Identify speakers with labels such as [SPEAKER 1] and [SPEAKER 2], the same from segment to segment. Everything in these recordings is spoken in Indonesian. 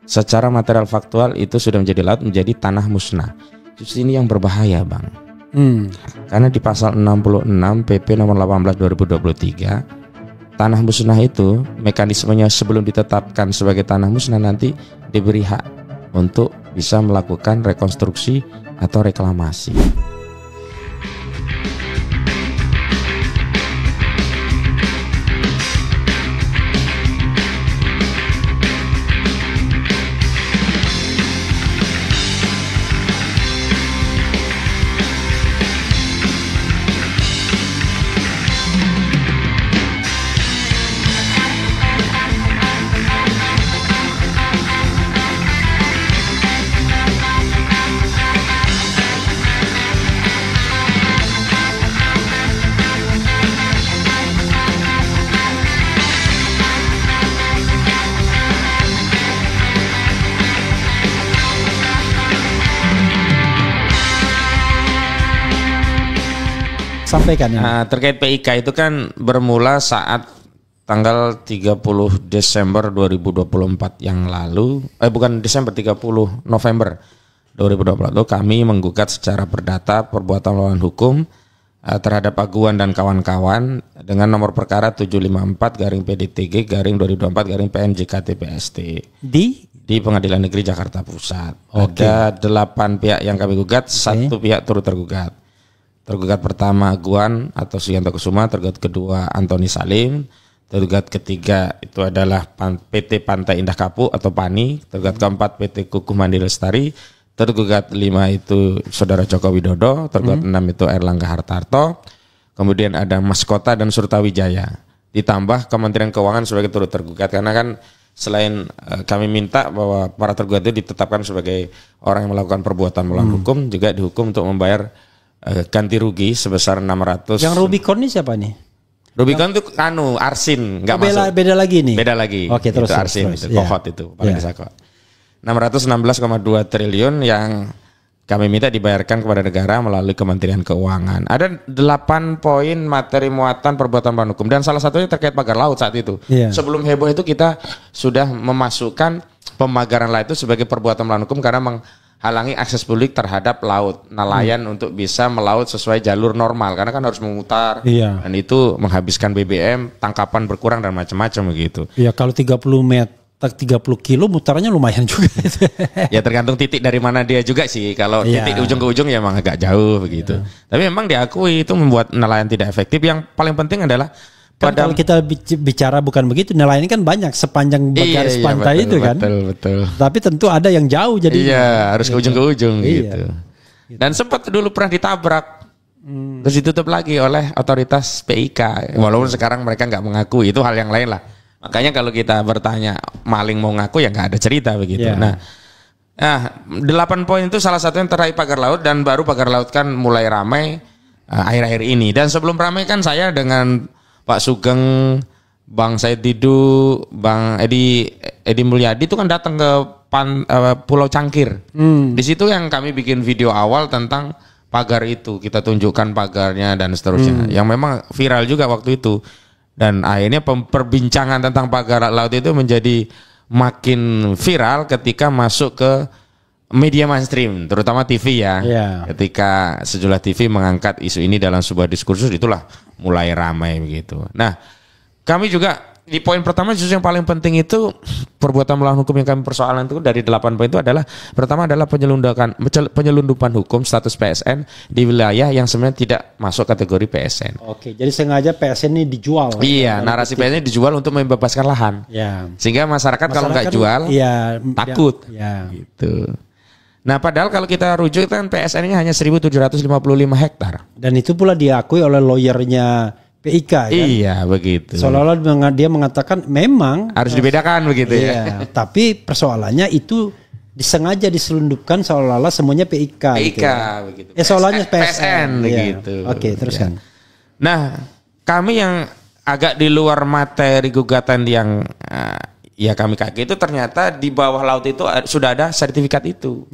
[SPEAKER 1] secara material faktual itu sudah menjadi laut, menjadi tanah musnah. Justru ini yang berbahaya, Bang. Karena di pasal 66 PP nomor 18 2023, tanah musnah itu mekanismenya sebelum ditetapkan sebagai tanah musnah nanti diberi hak untuk bisa melakukan rekonstruksi atau reklamasi.
[SPEAKER 2] Sampaikan ini.
[SPEAKER 1] Nah, terkait PIK itu kan bermula saat tanggal 30 Desember 2024 yang lalu, bukan Desember, 30 November 2024 kami menggugat secara perdata perbuatan melawan hukum terhadap Aguan dan kawan-kawan dengan nomor perkara 754-PDTG-2024-PNJKT-PST di Pengadilan Negeri Jakarta Pusat. Ada 8 pihak yang kami gugat, 1 pihak turut tergugat. Tergugat pertama Aguan atau Sugianto Kusuma, tergugat kedua Antoni Salim, tergugat ketiga itu adalah PT Pantai Indah Kapuk atau PANI, tergugat keempat PT Kukuh Mandi Lestari, tergugat 5 itu Saudara Joko Widodo, tergugat 6 itu Erlangga Hartarto, kemudian ada Mas Kota dan Surtawijaya, ditambah Kementerian Keuangan sebagai turut tergugat, karena kan selain kami minta bahwa para tergugat itu ditetapkan sebagai orang yang melakukan perbuatan melawan hukum, juga dihukum untuk membayar ganti rugi sebesar 600.
[SPEAKER 2] Yang Rubicon ini siapa nih?
[SPEAKER 1] Rubicon itu Arsin, nggak masuk.
[SPEAKER 2] Beda lagi nih.
[SPEAKER 1] Beda lagi.
[SPEAKER 2] Oke, terus.
[SPEAKER 1] Itu Arsin,
[SPEAKER 2] terus.
[SPEAKER 1] itu Kohot itu, paling desa Kohot. 616,2 triliun yang kami minta dibayarkan kepada negara melalui Kementerian Keuangan. Ada 8 poin materi muatan perbuatan melawan hukum dan salah satunya terkait pagar laut saat itu. Sebelum heboh itu kita sudah memasukkan pemagaran laut itu sebagai perbuatan melawan hukum karena menghalangi akses publik terhadap laut, nelayan untuk bisa melaut sesuai jalur normal karena kan harus memutar dan itu menghabiskan BBM, tangkapan berkurang dan macam-macam begitu.
[SPEAKER 2] Iya, kalau 30 meter 30 kilo mutarnya lumayan juga.
[SPEAKER 1] Ya tergantung titik dari mana dia juga sih. Kalau titik ujung ke ujung ya memang agak jauh begitu. Tapi memang diakui itu membuat nelayan tidak efektif. Yang paling penting adalah
[SPEAKER 2] kan kalau kita bicara bukan begitu, nelayan ini kan banyak sepanjang garis pantai itu kan.
[SPEAKER 1] Betul.
[SPEAKER 2] Tapi tentu ada yang jauh jadi.
[SPEAKER 1] Iya, harus ke ujung ke ujung gitu. Dan sempat dulu pernah ditabrak. Terus ditutup lagi oleh otoritas PIK. Walaupun sekarang mereka nggak mengakui, itu hal yang lain lah. Makanya kalau kita bertanya maling mau ngaku ya nggak ada cerita begitu. Nah, 8 poin itu salah satunya terkait pagar laut dan baru pagar laut kan mulai ramai akhir-akhir ini. Dan sebelum ramai kan saya dengan Pak Sugeng, Bang Said Didu, Bang Edi Mulyadi itu kan datang ke Pulau Cangkir. Di situ yang kami bikin video awal tentang pagar itu, kita tunjukkan pagarnya dan seterusnya. Yang memang viral juga waktu itu. Dan akhirnya perbincangan tentang pagar laut itu menjadi makin viral ketika masuk ke media mainstream, terutama TV ya. Ketika sejumlah TV mengangkat isu ini dalam sebuah diskursus, itulah mulai ramai begitu. Nah, kami juga di poin pertama justru yang paling penting itu perbuatan melawan hukum yang kami persoalan itu dari 8 poin itu adalah pertama adalah penyelundupan hukum status PSN di wilayah yang sebenarnya tidak masuk kategori PSN.
[SPEAKER 2] Oke, jadi sengaja PSN ini dijual.
[SPEAKER 1] Iya, narasi PSN ini dijual untuk membebaskan lahan. Sehingga masyarakat kalau nggak jual takut. Gitu. Nah, padahal kalau kita rujuk kan PSN ini hanya 1.755 hektar. Dan
[SPEAKER 2] itu pula diakui oleh lawyernya PIK kan?
[SPEAKER 1] Iya begitu.
[SPEAKER 2] Seolah-olah dia mengatakan memang
[SPEAKER 1] harus dibedakan begitu ya.
[SPEAKER 2] Tapi persoalannya itu disengaja diselundupkan seolah-olah semuanya PIK
[SPEAKER 1] gitu. Begitu.
[SPEAKER 2] Seolahnya
[SPEAKER 1] PSN begitu.
[SPEAKER 2] Oke, teruskan.
[SPEAKER 1] Nah, kami yang agak di luar materi gugatan yang kami kaget itu ternyata di bawah laut itu sudah ada sertifikat itu.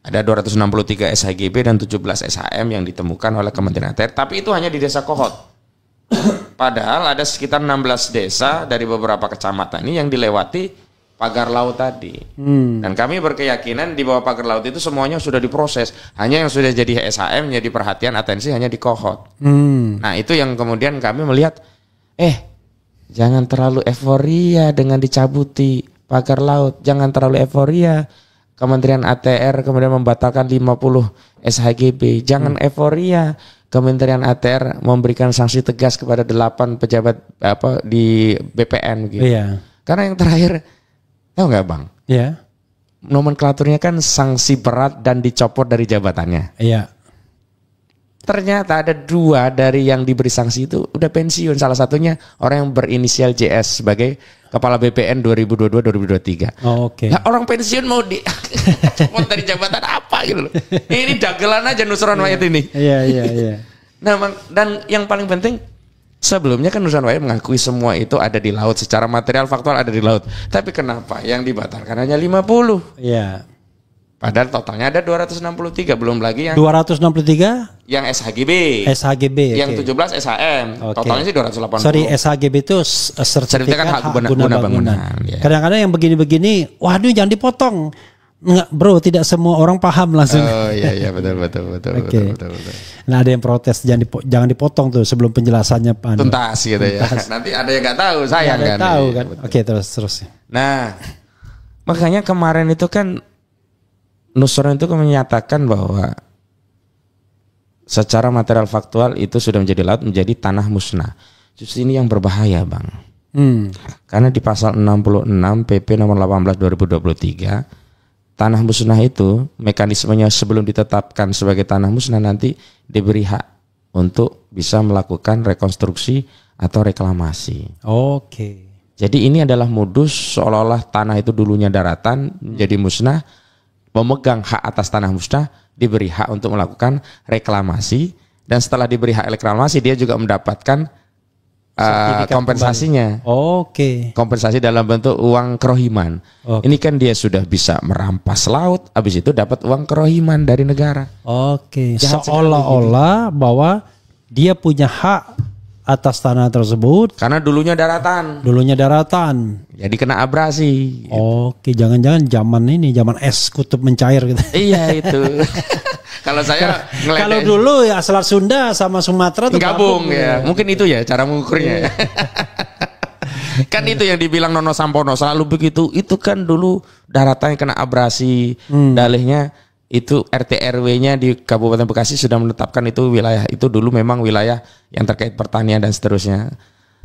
[SPEAKER 1] Ada 263 SHGB dan 17 SHM yang ditemukan oleh Kementerian ATR, tapi itu hanya di Desa Kohot. Padahal ada sekitar 16 desa dari beberapa kecamatan ini yang dilewati pagar laut tadi. Dan kami berkeyakinan di bawah pagar laut itu semuanya sudah diproses. Hanya yang sudah jadi SHM, jadi perhatian, atensi hanya di Kohot. Nah itu yang kemudian kami melihat, jangan terlalu euforia dengan dicabuti pagar laut. Jangan terlalu euforia. Kementerian ATR kemudian membatalkan 50 SHGB. Jangan euforia. Kementerian ATR memberikan sanksi tegas kepada 8 pejabat di BPN gitu. Iya. Karena yang terakhir, tahu nggak Bang?
[SPEAKER 2] Iya.
[SPEAKER 1] Nomenklaturnya kan sanksi berat dan dicopot dari jabatannya.
[SPEAKER 2] Iya.
[SPEAKER 1] Ternyata ada 2 dari yang diberi sanksi itu udah pensiun. Salah satunya orang yang berinisial JS sebagai Kepala BPN 2022-2023.
[SPEAKER 2] Oh, oke.
[SPEAKER 1] Nah, orang pensiun mau dicopot dari jabatan apa gitu loh. Ini dagelan aja Nusron Wahid ini.
[SPEAKER 2] Iya.
[SPEAKER 1] Nah, dan yang paling penting sebelumnya kan Nusron Wahid mengakui semua itu ada di laut, secara material faktual ada di laut. Tapi kenapa yang dibatalkan hanya 50?
[SPEAKER 2] Iya.
[SPEAKER 1] Padahal totalnya ada 263, belum lagi yang
[SPEAKER 2] 263
[SPEAKER 1] yang SHGB. Yang 17 SHM. Totalnya sih 280.
[SPEAKER 2] Sorry, SHGB itu sertifikat hak guna bangunan.
[SPEAKER 1] Ya.
[SPEAKER 2] Kadang-kadang yang begini-begini, waduh jangan dipotong. Enggak, bro, tidak semua orang paham langsung.
[SPEAKER 1] Oh iya betul.
[SPEAKER 2] Okay. betul. Nah, ada yang protes jangan dipotong tuh sebelum penjelasannya Pak.
[SPEAKER 1] Tuntas gitu ya. Nanti ada yang nggak tahu, sayang kan.
[SPEAKER 2] Tahu kan. Oke, terus.
[SPEAKER 1] Nah, makanya kemarin itu kan Nusron itu menyatakan bahwa secara material faktual itu sudah menjadi laut, menjadi tanah musnah. Justru ini yang berbahaya Bang. Karena di pasal 66 PP nomor 18 2023, tanah musnah itu mekanismenya sebelum ditetapkan sebagai tanah musnah nanti diberi hak untuk bisa melakukan rekonstruksi atau reklamasi.
[SPEAKER 2] Oke.
[SPEAKER 1] Jadi ini adalah modus seolah-olah tanah itu dulunya daratan menjadi musnah. Pemegang hak atas tanah musnah diberi hak untuk melakukan reklamasi, dan setelah diberi hak reklamasi dia juga mendapatkan kompensasinya.
[SPEAKER 2] Oke.
[SPEAKER 1] Kompensasi dalam bentuk uang kerohiman. Ini kan dia sudah bisa merampas laut, habis itu dapat uang kerohiman dari negara.
[SPEAKER 2] Oke. Seolah-olah bahwa dia punya hak atas tanah tersebut
[SPEAKER 1] karena dulunya daratan. Jadi kena abrasi.
[SPEAKER 2] Oke, jangan-jangan zaman es kutub mencair gitu.
[SPEAKER 1] Iya itu. Kalau saya
[SPEAKER 2] kalau dulu ya Selat Sunda sama Sumatera tuh
[SPEAKER 1] gabung ya. Mungkin itu ya cara mengukurnya. Kan itu yang dibilang Nono Sampono selalu begitu. Itu kan dulu daratannya kena abrasi, dalihnya itu RT RW-nya di Kabupaten Bekasi sudah menetapkan itu wilayah itu dulu memang wilayah yang terkait pertanian dan seterusnya.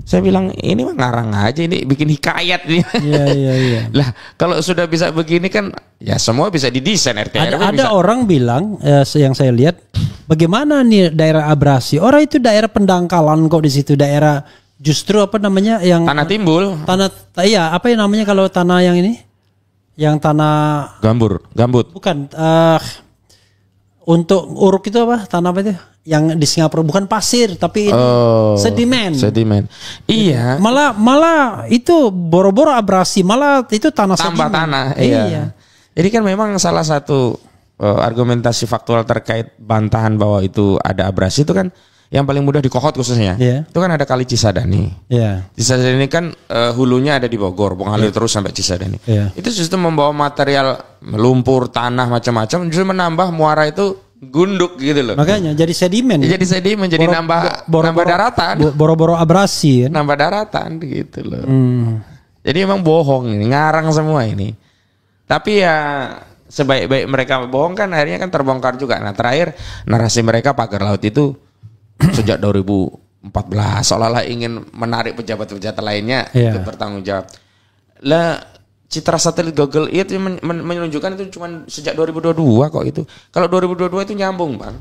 [SPEAKER 1] Saya bilang ini mah ngarang aja, ini bikin hikayat nih.
[SPEAKER 2] Iya.
[SPEAKER 1] Lah kalau sudah bisa begini kan ya semua bisa didesain RT RW.
[SPEAKER 2] Ada orang bilang yang saya lihat bagaimana nih daerah abrasi? Orang itu daerah pendangkalan kok di situ, daerah justru apa namanya yang
[SPEAKER 1] tanah timbul.
[SPEAKER 2] Iya, apa yang namanya kalau tanah yang ini? Yang tanah gambut. Bukan untuk uruk itu apa? Tanah apa itu? Yang di Singapura bukan pasir tapi sedimen. Iya. Malah itu boro-boro abrasi, malah itu tanah
[SPEAKER 1] tambah
[SPEAKER 2] sedimen.
[SPEAKER 1] Tanah. Iya. Jadi kan memang salah satu argumentasi faktual terkait bantahan bahwa itu ada abrasi itu kan yang paling mudah di Kohot khususnya. Itu kan ada kali Cisadane. Cisadane kan hulunya ada di Bogor, mengalir terus sampai Cisadane. Itu justru membawa material lumpur, tanah macam-macam, justru menambah muara itu gunduk gitu loh.
[SPEAKER 2] Makanya jadi sedimen.
[SPEAKER 1] Jadi nambah daratan.
[SPEAKER 2] Boro-boro abrasi.
[SPEAKER 1] Nambah daratan gitu loh. Jadi emang bohong ini, ngarang semua ini. Tapi ya sebaik-baik mereka bohong kan akhirnya kan terbongkar juga. Nah terakhir narasi mereka pagar laut itu sejak 2014 seolah-olah ingin menarik pejabat-pejabat lainnya untuk bertanggung jawab. Lah citra satelit Google Earth menunjukkan itu cuma sejak 2022 kok itu. Kalau 2022 itu nyambung Bang.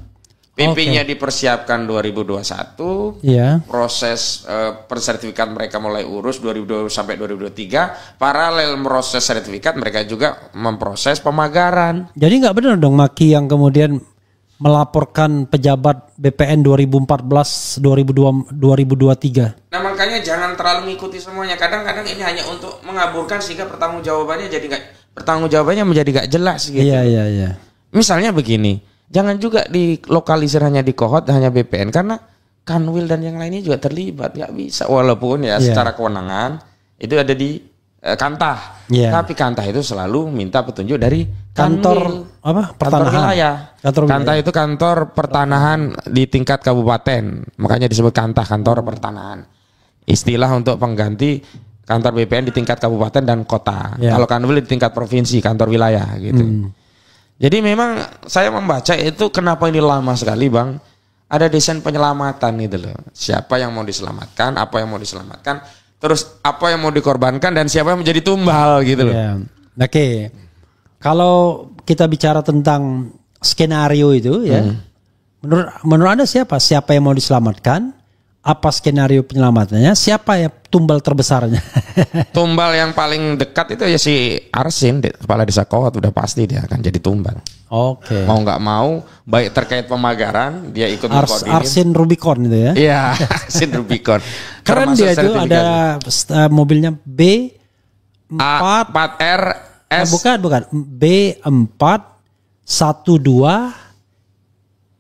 [SPEAKER 1] PP-nya dipersiapkan 2021. Proses persertifikat mereka mulai urus 2020 sampai 2023. Paralel proses sertifikat mereka juga memproses pemagaran.
[SPEAKER 2] Jadi nggak benar dong Maki yang kemudian melaporkan pejabat BPN 2014-2023.
[SPEAKER 1] Nah makanya jangan terlalu mengikuti semuanya. Kadang-kadang ini hanya untuk mengaburkan sehingga pertanggungjawabannya menjadi gak jelas gitu.
[SPEAKER 2] Iya.
[SPEAKER 1] Misalnya begini, jangan juga dilokalisir hanya di Kohot, hanya BPN karena Kanwil dan yang lainnya juga terlibat. Gak bisa walaupun secara kewenangan itu ada di Kantah. Tapi Kantah itu selalu minta petunjuk dari
[SPEAKER 2] kantor apa?
[SPEAKER 1] Kantor wilayah. Kantah itu kantor pertanahan di tingkat kabupaten. Makanya disebut Kantah, kantor pertanahan. Istilah untuk pengganti kantor BPN di tingkat kabupaten dan kota. Kalau Kanwil di tingkat provinsi, kantor wilayah gitu. Jadi memang saya membaca itu kenapa ini lama sekali, Bang. Ada desain penyelamatan gitu loh. Siapa yang mau diselamatkan, apa yang mau diselamatkan, terus apa yang mau dikorbankan dan siapa yang menjadi tumbal gitu loh.
[SPEAKER 2] Oke. Kalau kita bicara tentang skenario itu ya. Menurut Anda siapa yang mau diselamatkan? Apa skenario penyelamatannya? Siapa ya tumbal terbesarnya?
[SPEAKER 1] Tumbal yang paling dekat itu ya si Arsin, kepala desa Kowat, udah pasti dia akan jadi tumbal.
[SPEAKER 2] Oke.
[SPEAKER 1] Mau nggak mau, baik terkait pemagaran, dia ikut mengkoordinir.
[SPEAKER 2] Arsin Rubicon itu ya?
[SPEAKER 1] Iya, Arsin Rubicon.
[SPEAKER 2] Keren dia itu, ada mobilnya
[SPEAKER 1] A4RS.
[SPEAKER 2] Bukan. B412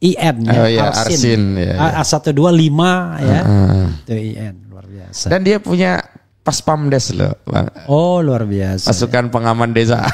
[SPEAKER 2] IN ya, Arsin ya. A125 ya. Itu IN, luar biasa.
[SPEAKER 1] Dan dia punya Paspamdes loh, Bang.
[SPEAKER 2] Oh, luar biasa.
[SPEAKER 1] Pasukan pengaman desa.